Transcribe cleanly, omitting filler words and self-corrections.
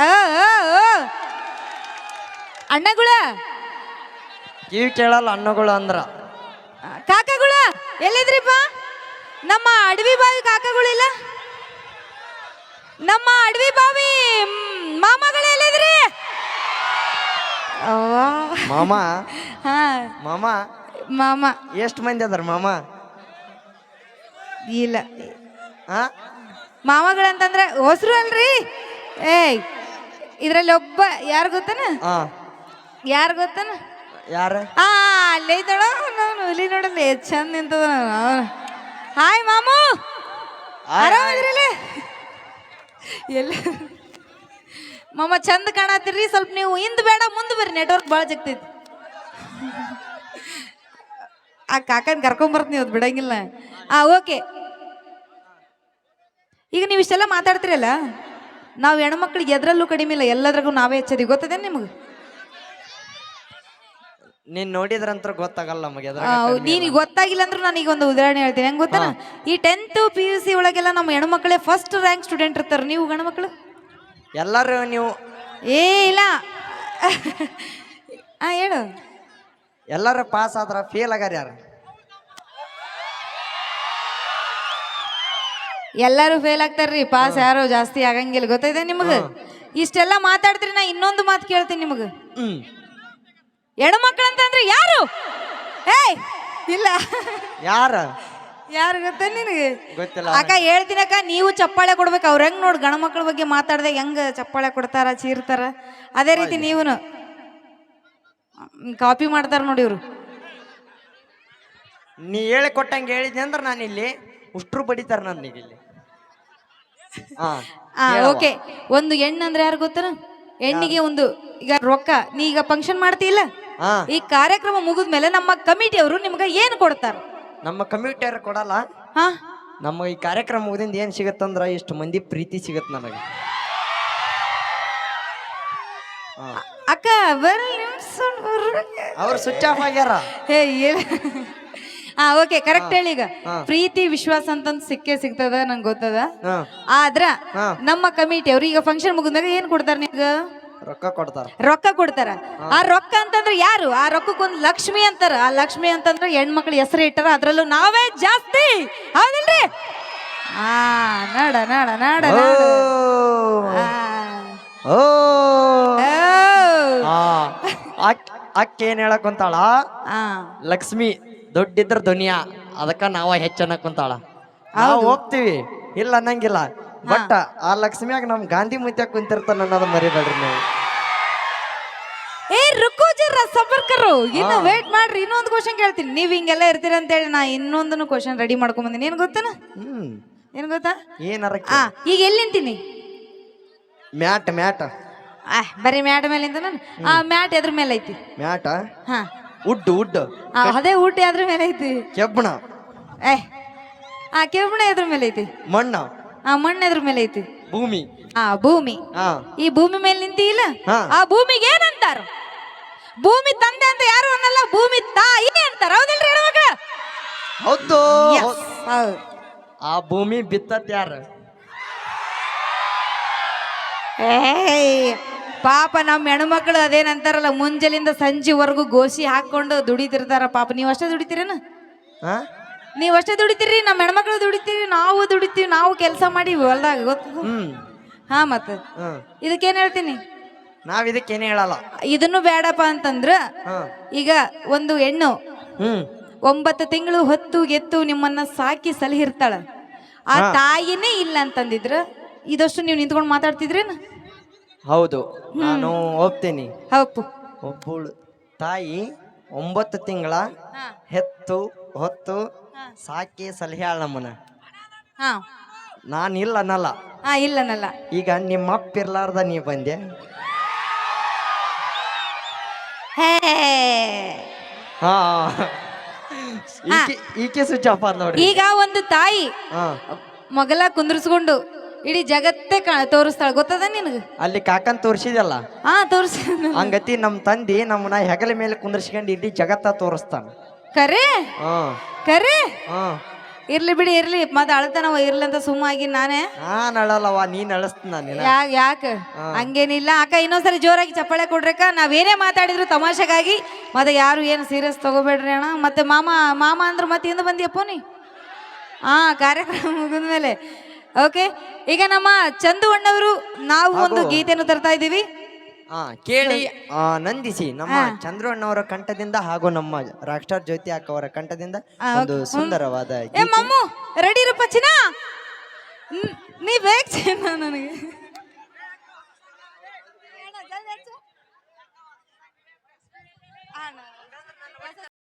ಆ, ಆ, ಆ. ಅಣ್ಣಗಳ ಕಿವಿ ಕೇಳಲ್ಲ ಹಣ್ಣುಗಳು ಅಂದ್ರ. ಕಾಕಗಳ ಎಲ್ಲಿದ್ರಿಪ್ಪ? ನಮ್ಮ ಅಡವಿ ಬಾವಿ ಕಾಕಗಳಿಲ್ಲ, ನಮ್ಮ ಅಡವಿ ಬಾವಿ ಮಾಮಗಳು ಎಲ್ಲಿದ್ರಿ? ಅವ್ವಾ. ಮಾಮ ಹಾ ಮಾಮ ಮಾಮ ಎಷ್ಟು ಮಂದಿ ಅದಾರ ಮಾಮ? ಇಲ್ಲ ಹಾ ಮಾಮಗಳಂತಂದ್ರೆ ಹೊಸರು ಅಲ್ರಿ. ಏಯ್ ಇದ್ರಲ್ಲಿ ಒಬ್ಬ ಯಾರು ಗೊತ್ತನ? ಹಾ ಯಾರು ಗೊತ್ತನ? ಯಾರ? ಆ ಅಲ್ಲೇ ಇದ್ದಾಳ ನಾನು ಇಲ್ಲಿ ನೋಡಲ್ಲ ಎಷ್ಟು ಚಂದ ನಿಂತದ. ಹಾಯ್ ಮಾಮು, ಆರಾಮಿದ್ರಲ್ಲ? ಎಲ್ಲ ಮಾಮ ಚಂದ ಕಾಣತ್ತೀರಿ. ಸ್ವಲ್ಪ ನೀವು ಹಿಂದ್ ಬೇಡ ಮುಂದೆ ಬರ್ರಿ, ನೆಟ್ವರ್ಕ್ ಭಾಳ ಜಗ್ತೈತಿ. ಆ ಕಾಕನ್ ಕರ್ಕೊಂಬರ್ತೀನಿ, ಅದು ಬಿಡಂಗಿಲ್ಲ. ಓಕೆ, ಈಗ ನೀವು ಇಷ್ಟೆಲ್ಲ ಮಾತಾಡ್ತಿರಲ್ಲ, ನಾವು ಹೆಣ್ಮಕ್ಳಿಗೆ ಎದ್ರಲ್ಲೂ ಕಡಿಮೆ ಇಲ್ಲ, ಎಲ್ಲದ್ರಾಗೂ ನಾವೇ ಹೆಚ್ಚದಿ. ಗೊತ್ತದೇ ನಿಮಗೆ? ನೀನ್ ನೋಡಿದ್ರಂತ್ರ ಗೊತ್ತಾಗಲ್ಲ ನಮಗೆ. ನೀನು ಗೊತ್ತಾಗಿಲ್ಲ ಅಂದ್ರೂ ನಾನು ಈಗ ಒಂದು ಉದಾಹರಣೆ ಹೇಳ್ತೀನಿ. ಹೆಂಗ್ ಗೊತ್ತಾ? ಈ 10th PUC ಒಳಗೆಲ್ಲ ನಮ್ಮ ಹೆಣ್ಮಕ್ಳೇ ಫಸ್ಟ್ ರ್ಯಾಂಕ್ ಸ್ಟೂಡೆಂಟ್ ಇರ್ತಾರೆ. ನೀವು ಗಂಡ್ಮಕ್ಳು ಎಲ್ಲರೂ ನೀವು ಇಲ್ಲ ಹೇಳು. ಎಲ್ಲರೂ ಪಾಸ್ ಆದ್ರ ಫೇಲ್ ಆಗ್ಯಾರ ಯಾರು? ಎಲ್ಲರೂ ಫೇಲ್ ಆಗ್ತಾರ್ರಿ, ಪಾಸ್ ಯಾರು ಜಾಸ್ತಿ ಆಗಂಗಿಲ್ಲ. ಗೊತ್ತಿದೆ ನಿಮಗೆ? ಇಷ್ಟೆಲ್ಲ ಮಾತಾಡ್ತೀರಿ, ನಾ ಇನ್ನೊಂದು ಮಾತು ಕೇಳ್ತೀನಿ ನಿಮಗೆ. ಹೆಣ್ಮಕ್ಳು ಅಂತಂದ್ರೆ ಯಾರು? ಏಯ್ ಇಲ್ಲ, ಯಾರ? ಯಾರು ಗೊತ್ತ ನಿನಗೆ? ಗೊತ್ತಿಲ್ಲ ಅಕ್ಕ ಹೇಳ್ತೀನಿ ಅಕ್ಕ, ನೀವು ಚಪ್ಪಾಳೆ ಕೊಡ್ಬೇಕು. ಅವ್ರ ಹೆಂಗ್ ನೋಡಿ ಗಂಡ್ಮಕ್ಳ ಬಗ್ಗೆ ಮಾತಾಡ್ದೆ ಹೆಂಗ ಚಪ್ಪಾಳೆ ಕೊಡ್ತಾರ, ಚೀರ್ತಾರ, ಅದೇ ರೀತಿ ನೀವುನು ಕಾಪಿ ಮಾಡ್ತಾರ ನೋಡಿ ಇವ್ರು. ನೀ ಹೇಳಿ ಕೊಟ್ಟಂಗೆ ಹೇಳಿದ್ನಿ ಅಂದ್ರೆ ನಾನು ಇಲ್ಲಿ ಉಷ್ಟ್ರು ಬಡಿತಾರ ನನಗೆ ಇಲ್ಲಿ. ಓಕೆ, ಒಂದು ಹೆಣ್ಣು ಅಂದ್ರೆ ಯಾರು ಗೊತ್ತಾರ? ಹೆಣ್ಣಿಗೆ ಒಂದು ಈಗ ರೊಕ್ಕ, ನೀ ಈಗ ಫಂಕ್ಷನ್ ಮಾಡ್ತೀಲ್ಲ, ಈ ಕಾರ್ಯಕ್ರಮ ಮುಗಿದ್ಮೇಲೆ ನಮ್ಮ ಕಮಿಟಿ ಅವರು ನಿಮ್ಗೆ ಏನು ಕೊಡ್ತಾರ? ನಮ್ಮ ಕಮ್ಯುನಿಟಿಯರ್ ಕೊಡಲ್ಲ. ಹಾ, ನಮ್ಮ ಈ ಕಾರ್ಯಕ್ರಮ ಮುಗಿದಿಂದ ಏನ್ ಸಿಗತ್ತಂದ್ರ ಇಷ್ಟು ಮಂದಿ ಪ್ರೀತಿ ಸಿಗತ್ ನನಗೆ. ಅಕ್ಕ ಬರ್ಲಿ, ಅವ್ರು ಸ್ವಿಚ್ ಆಫ್ ಆಗ್ಯಾರ. ಓಕೆ, ಕರೆಕ್ಟ್ ಹೇಳಿ. ಈಗ ಪ್ರೀತಿ ವಿಶ್ವಾಸ ಅಂತಂದು ಸಿಕ್ಕೇ ಸಿಗ್ತದ, ನಂಗೆ ಗೊತ್ತದ. ಆದ್ರ ನಮ್ಮ ಕಮಿಟಿ ಅವ್ರು ಈಗ ಫಂಕ್ಷನ್ ಮುಗಿದ್ಮೇಲೆ ಏನ್ ಕೊಡ್ತಾರ ನಿಮ್ಗ? ರೊಕ್ಕ ಕೊಡ್ತಾರ. ರೊಕ್ಕ ಕೊಡ್ತಾರ. ಆ ರೊಕ್ಕ ಅಂತಂದ್ರೆ ಯಾರು? ಆ ರೊಕ್ಕಕ್ಕೊಂದು ಲಕ್ಷ್ಮಿ ಅಂತಾರ. ಆ ಲಕ್ಷ್ಮಿ ಅಂತಂದ್ರೆ ಹೆಣ್ಮಕ್ಳು ಹೆಸರು ಇಟ್ಟಾರ, ಅದ್ರಲ್ಲೂ ನಾವೇ ಜಾಸ್ತಿ. ಹೌದಿಲ್ರಿ? ನಾಡ ನಾಡ ನಾಡ ಓ ಅಕ್ಕ ಏನ್ ಹೇಳಕ್ ಕುಂತಾಳ? ಲಕ್ಷ್ಮಿ ದೊಡ್ಡಿದ್ರ ದುನಿಯಾ, ಅದಕ್ಕ ನಾವ ಹೆಚ್ಚನಕ್ ಕುಂತಾಳ. ನಾವು ಹೋಗ್ತೀವಿ, ಇಲ್ಲ ಅನ್ನಂಗಿಲ್ಲ. ಬಟ್ ಆ ಲಕ್ಷ್ಮಿಯಾಗ ನಮ್ ಗಾಂಧಿ ಮುತ್ಯಾಗ ಕುಂತಿರ್ತಾನ ಅನ್ನೋದು ಮರಿಬೇಡ್ರಿ ನೀವು. ರುಕೋ ಜರ ಸಬರ್ಕರು, ಇನ್ನು ವೇಟ್ ಮಾಡ್ರಿ. ಇನ್ನೊಂದು ಕ್ವಶನ್ ಕೇಳ್ತೀನಿ. ನೀವ್ ಹಿಂಗೆಲ್ಲ ಇರ್ತೀರ ಅಂತ ಹೇಳಿ ನಾ ಇನ್ನೊಂದನ್ನು ಕ್ವಶನ್ ರೆಡಿ ಮಾಡ್ಕೊಂಡ್ ಬಂದಿನಿ. ಏನ್ ಗೊತ್ತಾನ? ಏನ್ ಗೊತ್ತಾ? ಏನಾರ ಈಗ ಎಲ್ಲಿ ನಿಂತೀನಿ? ಮ್ಯಾಟ್ ಮ್ಯಾಟ್ ಬರೀ ಮ್ಯಾಟ್ ಮೇಲೆ ನಿಂತ ನಾನು. ಮ್ಯಾಟ್ ಎದ್ರ ಮೇಲೆ ಐತಿ? ಮ್ಯಾಟ ಹಾ, ಉಡ್ ಉಡ್ ಅದೇ ಊಟ ಎದ್ರ ಮೇಲೆ ಐತಿ? ಕೆಬ್ಬಣ. ಕೆಬ್ಬಣ ಎದ್ರ ಮೇಲೆ ಐತಿ? ಮಣ್ಣ. ಮಣ್ಣು ಎದ್ರ ಮೇಲೆ ಐತಿ? ಭೂಮಿ. ಭೂಮಿ. ಈ ಭೂಮಿ ಮೇಲೆ ನಿಂತಿ ಇಲ್ಲ, ಆ ಭೂಮಿಗೆ ಏನಂತಾರ? ಭೂಮಿ ತಂದೆ ಅಂತ ಯಾರು ಅನ್ನಲ್ಲ, ಭೂಮಿ ತಾಯಿ ಅಂತಾರ. ಹೌದಿಲ್ರಿ ಹೆಣ್ಮಕ್ಳ? ಹೌದು. ಹೌದು. ಆ ಭೂಮಿ ಬಿತ್ತತ್ ಯಾರು? ಪಾಪ ನಮ್ಮ ಹೆಣ್ಮಕ್ಳು ಅದೇನಂತಾರಲ್ಲ, ಮುಂಜಾನಿಂದ ಸಂಜೆವರೆಗೂ ಗೋಸಿ ಹಾಕೊಂಡು ದುಡಿತಿರ್ತಾರ. ಪಾಪ ನೀವ್ ಅಷ್ಟೇ ದುಡಿತೀರೇನ? ನೀವ್ ಅಷ್ಟೇ ದುಡಿತೀರಿ, ನಮ್ಮ ಹೆಣ್ಮಕ್ಳು ದುಡಿತೀರಿ, ನಾವು ದುಡಿತೀವಿ, ನಾವು ಕೆಲಸ ಮಾಡಿ ಹೊಲ್ದಾಗ. ಗೊತ್ತ? ಮತ್ತ ಇದಕ್ಕೇನ್ ಹೇಳ್ತೀನಿ? ನಾವ್ ಇದಕ್ಕೇನೇ ಹೇಳಲ್ಲ. ಇದನ್ನು ಬೇಡಪ್ಪ ಅಂತಂದ್ರ, ಈಗ ಒಂದು ಹೆಣ್ಣು 9 ತಿಂಗಳು ಹೊತ್ತು ಗೆತ್ತು ನಿಮ್ಮನ್ನ ಸಾಕಿ ಸಲಹಿರ್ತಾಳ. ಆ ತಾಯಿನೇ ಇಲ್ಲ ಅಂತಂದಿದ್ರ ಇದಷ್ಟು ನೀವು ನಿಂತ್ಕೊಂಡು ಮಾತಾಡ್ತಿದ್ರೇನ? ಹೌದು, ನಾನು ಒಪ್ತೀನಿ. ಒಪ್ಪು. ತಾಯಿ 9 ತಿಂಗಳ ಹೆತ್ತು ಹೊತ್ತು ಸಾಕಿ ಸಲಹೆ ನಮ್ಮನ. ನಾನು ಇಲ್ಲ ಅನ್ನಲ್ಲ. ಇಲ್ಲ ಅನ್ನಲ್ಲ. ಈಗ ನಿಮ್ಮ ಅಪ್ಪ ಇರ್ಲಾರ್ದ ನೀ ಬಂದೆ. ಈಕೆ ಸ್ವಿಚ್ ಆಫ್ ಆದ್ ನೋಡಿ. ಈಗ ಒಂದು ತಾಯಿ ಮಗಲ ಕುಂದ್ರಿಸ್ಕೊಂಡು ಇಡೀ ಜಗತ್ತೇ ತೋರಿಸ್ತಾಳ. ಗೊತ್ತದ ನಿನಗ? ಅಲ್ಲಿ ಕಾಕನ್ ತೋರಿಸಿದಲ್ಲ, ತೋರಿಸಿ. ಹಂಗತಿ ನಮ್ ತಂದಿ ನಮ್ಮನ್ನ ಹೆಗಲ ಮೇಲೆ ಕುಂದ್ರಿಸ್ಕೊಂಡು ಇಡೀ ಜಗತ್ತ ತೋರಿಸ್ತಾನ. ಕರೆ ಕರೆ ಇರ್ಲಿ ಬಿಡಿ ಇರ್ಲಿ ಮತ್ತೆ ಅಳ್ತಾನವ ಇರ್ಲಿ ಅಂತ ಸುಮ್ಮಾಗಿ ನಾನೇ ನಾನ್ ಅಳಲ್ಲವ ನೀನ್ ಅಳಿಸ್ತ ಯಾಕ ಹಂಗೇನಿಲ್ಲ ಅಕ್ಕ ಇನ್ನೊಂದ್ಸರಿ ಜೋರಾಗಿ ಚಪ್ಪಾಳೆ ಕೊಡ್ರಕ್ಕ ನಾವೇನೇ ಮಾತಾಡಿದ್ರು ತಮಾಷೆಗಾಗಿ ಮತ್ತೆ ಯಾರು ಏನು ಸೀರಿಯಸ್ ತಗೋಬೇಡ್ರಿ ಅಣ್ಣ ಮತ್ತೆ ಮಾಮ ಅಂದ್ರೆ ಮತ್ತೆ ಹಿಂದೆ ಬಂದಿಯಪ್ಪ ನೀ ಕಾರ್ಯಕ್ರಮ ಮುಗಿದ್ಮೇಲೆ ಓಕೆ ಈಗ ನಮ್ಮ ಚಂದು ಅಣ್ಣವರು ನಾವು ಒಂದು ಗೀತೆಯನ್ನು ತರ್ತಾ ಇದ್ದೀವಿ ಕೇಳಿ ನಂದಿಸಿ ನಮ್ಮ ಚಂದ್ರು ಅಣ್ಣವರ ಕಂಠದಿಂದ ಹಾಗೂ ನಮ್ಮ ರಾಕ್ ಸ್ಟಾರ್ ಜ್ಯೋತಿ ಅಕ್ಕ ಅವರ ಕಂಠದಿಂದ ಒಂದು ಸುಂದರವಾದ ಮಮ್ಮು ರೆಡಿ ಇರಪ್ಪ ಚಿನ್ನ ನೀ ಬೇಕು ಚಿನ್ನ ನನಗೆ